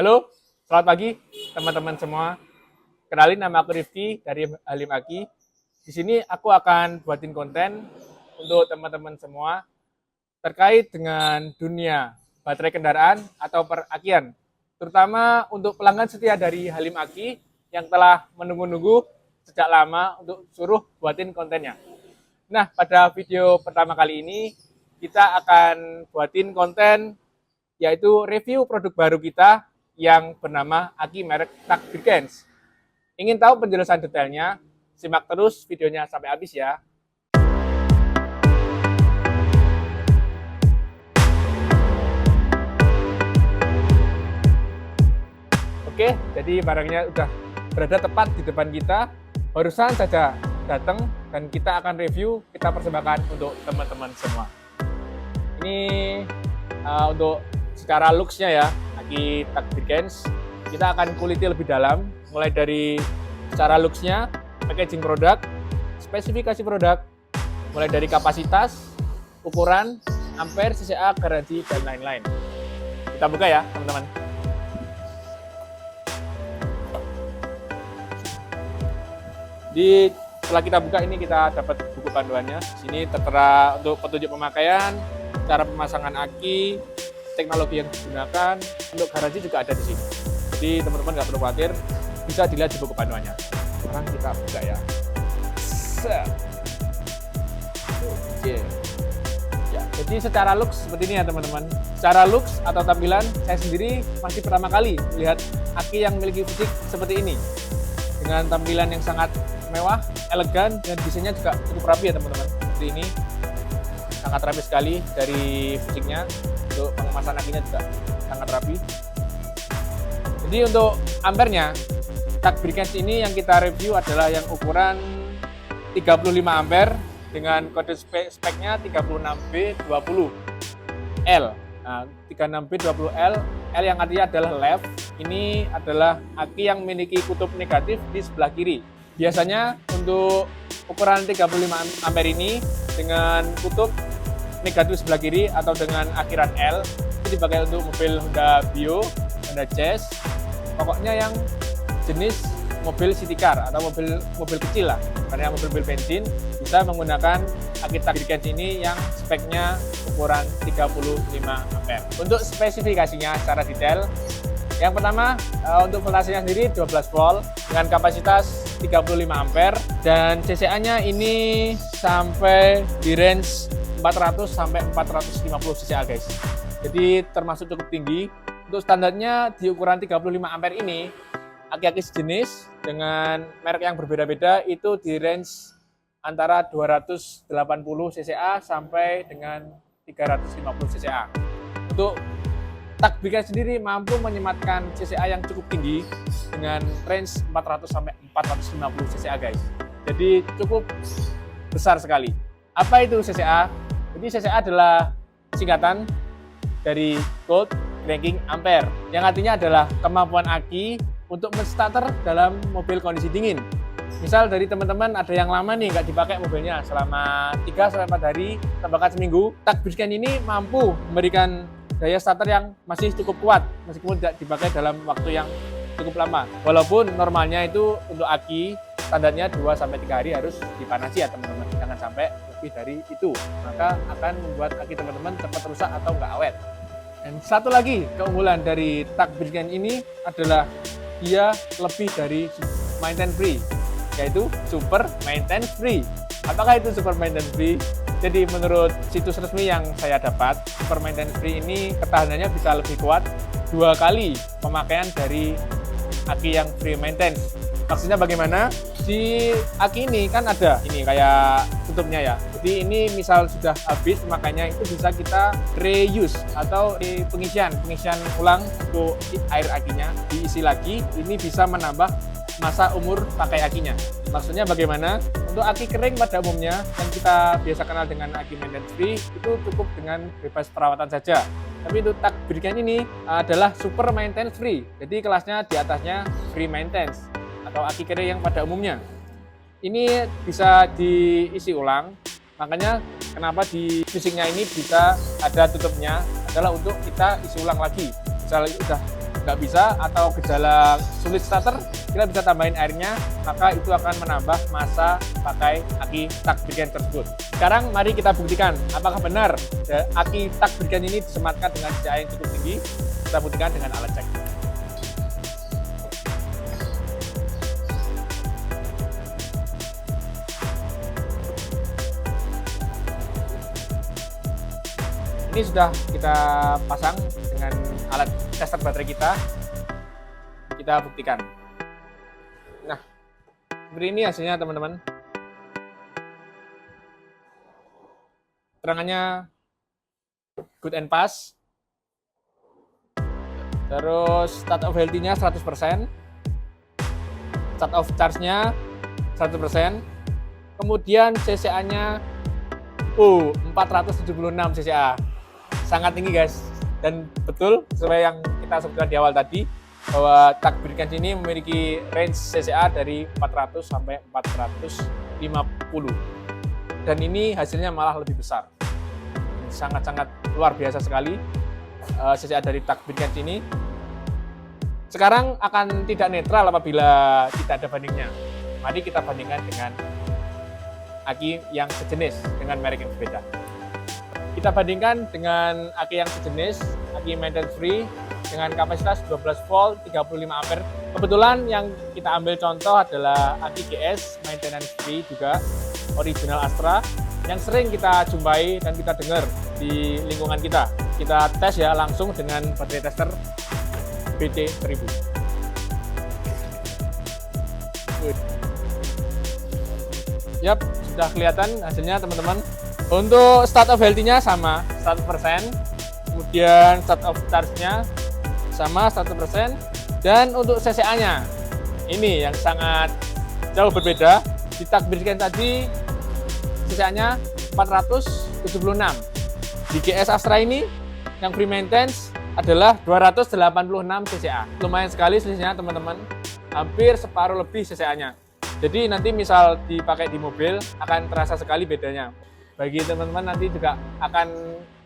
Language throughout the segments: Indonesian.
Halo, selamat pagi teman-teman semua. Kenalin, nama aku Rifki dari Halim Aki. Di sini aku akan buatin konten untuk teman-teman semua terkait dengan dunia baterai kendaraan atau perakian. Terutama untuk pelanggan setia dari Halim Aki yang telah menunggu-nunggu sejak lama untuk suruh buatin kontennya. Nah, pada video pertama kali ini kita akan buatin konten yaitu review produk baru kita yang bernama aki merek TAG Birkens. Ingin tahu penjelasan detailnya? Simak terus videonya sampai habis ya. Oke, jadi barangnya udah berada tepat di depan kita. Barusan saja datang dan kita akan review, kita persembahkan untuk teman-teman semua. Ini untuk secara looks-nya ya, aki TAG Birkens. Kita akan kuliti lebih dalam, mulai dari secara looks-nya, packaging produk, spesifikasi produk, mulai dari kapasitas, ukuran, ampere, CCA, garansi, dan lain-lain. Kita buka ya, teman-teman. Setelah kita buka ini kita dapat buku panduannya. Di sini tertera untuk petunjuk pemakaian, cara pemasangan aki, teknologi yang digunakan, untuk garansi juga ada di sini. Jadi teman-teman nggak perlu khawatir, bisa dilihat di buku panduannya. Sekarang kita buka ya. Oke. Ya, jadi secara looks seperti ini ya teman-teman. Secara looks atau tampilan, saya sendiri masih pertama kali melihat aki yang memiliki fisik seperti ini. Dengan tampilan yang sangat mewah, elegan, dan desainnya juga cukup rapi ya teman-teman. Seperti ini. Sangat rapi sekali dari fisiknya. Untuk pengemasan akinya juga sangat rapi. Jadi untuk ampernya, TAG Birkens ini yang kita review adalah yang ukuran 35 ampere dengan kode speknya 36B20L. Nah, 36B20L, L yang artinya adalah left. Ini adalah aki yang memiliki kutub negatif di sebelah kiri. Biasanya untuk ukuran 35 ampere ini dengan kutub negatif sebelah kiri atau dengan akhiran L itu dipakai untuk mobil Honda Bio, Honda Jazz, pokoknya yang jenis mobil city car atau mobil kecil lah, karena mobil bensin bisa menggunakan aki TAG Birkens ini yang speknya ukuran 35 ampere. Untuk spesifikasinya secara detail, yang pertama untuk voltasenya sendiri 12 volt dengan kapasitas 35 ampere dan CCA-nya ini sampai di range 400 sampai 450 CCA guys. Jadi termasuk cukup tinggi. Untuk standarnya di ukuran 35 ampere ini, aki-aki sejenis dengan merek yang berbeda-beda itu di range antara 280 CCA sampai dengan 350 CCA. Untuk TAG Birkens sendiri mampu menyematkan CCA yang cukup tinggi dengan range 400 sampai 450 CCA guys. Jadi cukup besar sekali. Apa itu CCA? Jadi CCA adalah singkatan dari Cold Cranking Ampere, yang artinya adalah kemampuan aki untuk menstarter dalam mobil kondisi dingin. Misal dari teman-teman ada yang lama nih nggak dipakai mobilnya selama 3-4 hari, bahkan seminggu, TAG Birkens ini mampu memberikan daya starter yang masih cukup kuat meskipun tidak dipakai dalam waktu yang cukup lama. Walaupun normalnya itu untuk aki standarnya 2-3 hari harus dipanasi ya teman-teman, jangan sampai lebih dari itu, maka akan membuat aki teman-teman cepat rusak atau nggak awet. Dan satu lagi keunggulan dari TAG Birkens ini adalah dia lebih dari maintenance free, yaitu super maintenance free. Apakah itu super maintenance free? Jadi menurut situs resmi yang saya dapat, super maintenance free ini ketahanannya bisa lebih kuat 2 kali pemakaian dari aki yang free maintenance. Maksudnya bagaimana? Di aki ini kan ada ini kayak tutupnya ya. Jadi ini misal sudah habis pemakaiannya itu bisa kita reuse atau pengisian ulang untuk air akinya diisi lagi. Ini bisa menambah masa umur pakai akinya. Maksudnya bagaimana? Untuk aki kering pada umumnya yang kita biasa kenal dengan aki maintenance free itu cukup dengan bebas perawatan saja. Tapi untuk TAG Birkens ini adalah super maintenance free. Jadi kelasnya di atasnya free maintenance atau aki kering yang pada umumnya. Ini bisa diisi ulang, makanya kenapa di fisiknya ini bisa ada tutupnya adalah untuk kita isi ulang lagi. Misalnya sudah nggak bisa atau gejala sulit starter, kita bisa tambahin airnya, maka itu akan menambah masa pakai aki tak Birken tersebut. Sekarang mari kita buktikan apakah benar aki tak Birken ini disematkan dengan CCA yang cukup tinggi. Kita buktikan dengan alat cek. Ini sudah kita pasang dengan alat tester baterai kita. Kita buktikan. Nah, seperti ini hasilnya teman-teman. Terangannya good and pass. Terus state of healthy-nya 100%. State of charge-nya 100%. Kemudian CCA-nya 476 CCA. Sangat tinggi guys, dan betul sesuai yang kita sebutkan di awal tadi bahwa tak Birken ini memiliki range CCA dari 400 sampai 450, dan ini hasilnya malah lebih besar. Sangat-sangat luar biasa sekali CCA dari tak Birken ini. Sekarang akan tidak netral apabila tidak ada bandingnya. Mari kita bandingkan dengan aki yang sejenis dengan merek yang berbeda. Kita bandingkan dengan aki yang sejenis, aki maintenance free dengan kapasitas 12 volt 35 ampere. Kebetulan yang kita ambil contoh adalah aki GS maintenance free juga, original Astra, yang sering kita jumpai dan kita dengar di lingkungan kita. Kita tes ya langsung dengan baterai tester BT1000. Yap, sudah kelihatan hasilnya teman-teman. Untuk state of healthy-nya sama 100%, kemudian state of charge-nya sama 100%, dan untuk CCA-nya ini yang sangat jauh berbeda. Di tak Birken tadi CCA-nya 476. Di GS Astra ini yang free maintenance adalah 286 CCA. Lumayan sekali selisihnya teman-teman, hampir separuh lebih CCA-nya. Jadi nanti misal dipakai di mobil akan terasa sekali bedanya. Bagi teman-teman nanti juga akan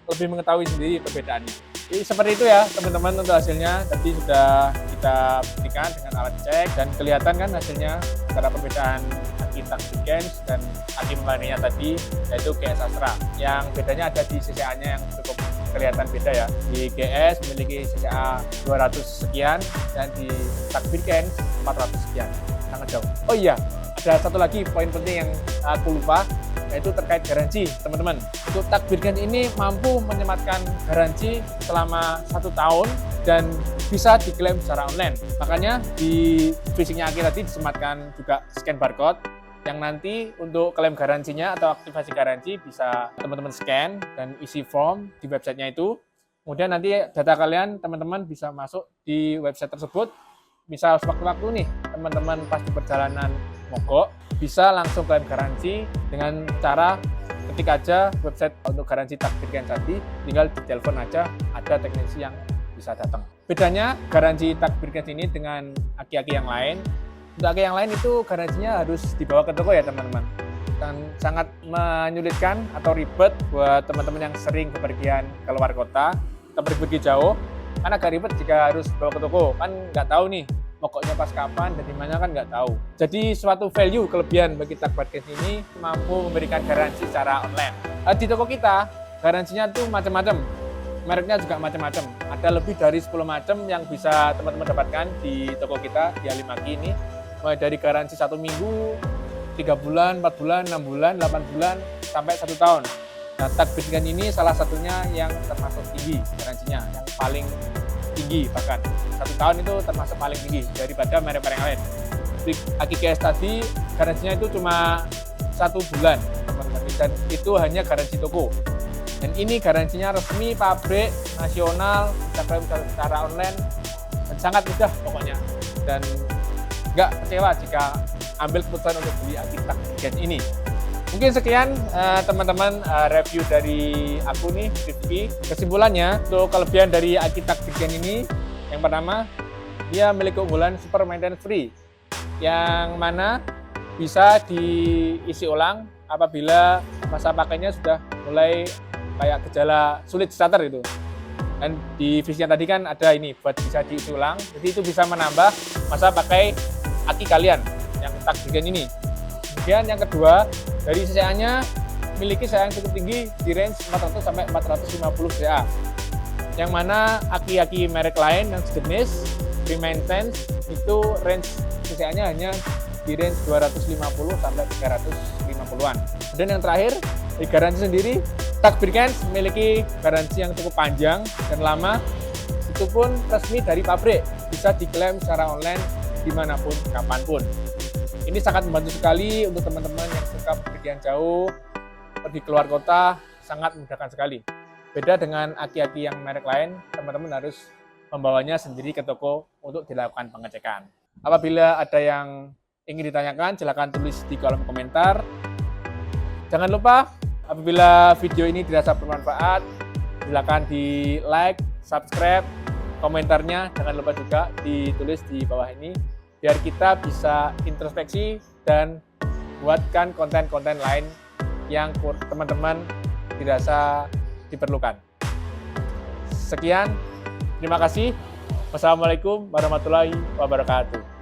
lebih mengetahui sendiri perbedaannya. Jadi seperti itu ya teman-teman untuk hasilnya. Tadi sudah kita buktikan dengan alat cek dan kelihatan kan hasilnya antara perbedaan aki tak Birken dan aki pembandingnya tadi yaitu GS Astra. Yang bedanya ada di CCA-nya yang cukup kelihatan beda ya. Di GS memiliki CCA 200 sekian dan di tak Birken 400 sekian. Sangat jauh. Oh iya, ada satu lagi poin penting yang aku lupa, yaitu terkait garansi teman-teman. Untuk tak Birken ini mampu menyematkan garansi selama 1 tahun dan bisa diklaim secara online. Makanya di fisiknya aki tadi disematkan juga scan barcode yang nanti untuk klaim garansinya atau aktivasi garansi bisa teman-teman scan dan isi form di websitenya itu. Kemudian nanti data kalian teman-teman bisa masuk di website tersebut. Misal sewaktu-waktu nih teman-teman pas di perjalanan mogok bisa langsung klaim garansi dengan cara ketik aja website untuk garansi tak Birken tadi, tinggal ditelepon aja, ada teknisi yang bisa datang. Bedanya garansi tak Birken ini dengan aki-aki yang lain. Untuk aki yang lain itu garansinya harus dibawa ke toko ya teman-teman, dan sangat menyulitkan atau ribet buat teman-teman yang sering bepergian keluar kota atau pergi jauh. Kan agak ribet jika harus bawa ke toko, kan nggak tahu nih mogoknya pas kapan dan dimana kan nggak tahu. Jadi suatu value kelebihan bagi tak Birken ini mampu memberikan garansi secara online. Di toko kita garansinya tuh macam-macam, mereknya juga macam-macam. Ada lebih dari 10 macam yang bisa teman-teman dapatkan di toko kita di Alimaki ini. Mulai dari garansi 1 minggu, 3 bulan, 4 bulan, 6 bulan, 8 bulan, sampai 1 tahun. Nah, tak Birken ini salah satunya yang termasuk tinggi garansinya, yang paling tinggi, bahkan 1 tahun itu termasuk paling tinggi daripada merek-merek lain. Di aki GS tadi garansinya itu cuma 1 bulan teman-teman, dan itu hanya garansi toko. Dan ini garansinya resmi pabrik nasional, bisa klaim secara online dan sangat mudah pokoknya. Dan nggak kecewa jika ambil keputusan untuk beli aki tak Birken ini. Mungkin sekian teman-teman review dari aku nih, Rifki. Kesimpulannya, untuk kelebihan dari aki tak Birken ini, yang pertama, dia memiliki keunggulan super maintenance free, yang mana bisa diisi ulang apabila masa pakainya sudah mulai kayak gejala sulit starter itu. Dan di visinya tadi kan ada ini buat bisa diisi ulang, jadi itu bisa menambah masa pakai aki kalian yang tak bikin ini. Kemudian yang kedua, dari CCA-nya memiliki CA yang cukup tinggi di range 400 sampai 450 CA. Yang mana aki-aki merek lain yang sejenis pre-maintenance itu range CCA-nya hanya di range 250 sampai 350-an. Dan yang terakhir, di garansi sendiri, Tak Birkens memiliki garansi yang cukup panjang dan lama, itu pun resmi dari pabrik, bisa diklaim secara online dimanapun, kapanpun. Ini sangat membantu sekali untuk teman-teman yang suka pergian jauh, pergi keluar kota, sangat memudahkan sekali. Beda dengan aki-aki yang merek lain, teman-teman harus membawanya sendiri ke toko untuk dilakukan pengecekan. Apabila ada yang ingin ditanyakan, silakan tulis di kolom komentar. Jangan lupa, apabila video ini dirasa bermanfaat, silakan di like, subscribe, komentarnya jangan lupa juga ditulis di bawah ini, biar kita bisa introspeksi dan buatkan konten-konten lain yang teman-teman dirasa diperlukan. Sekian, terima kasih. Wassalamualaikum warahmatullahi wabarakatuh.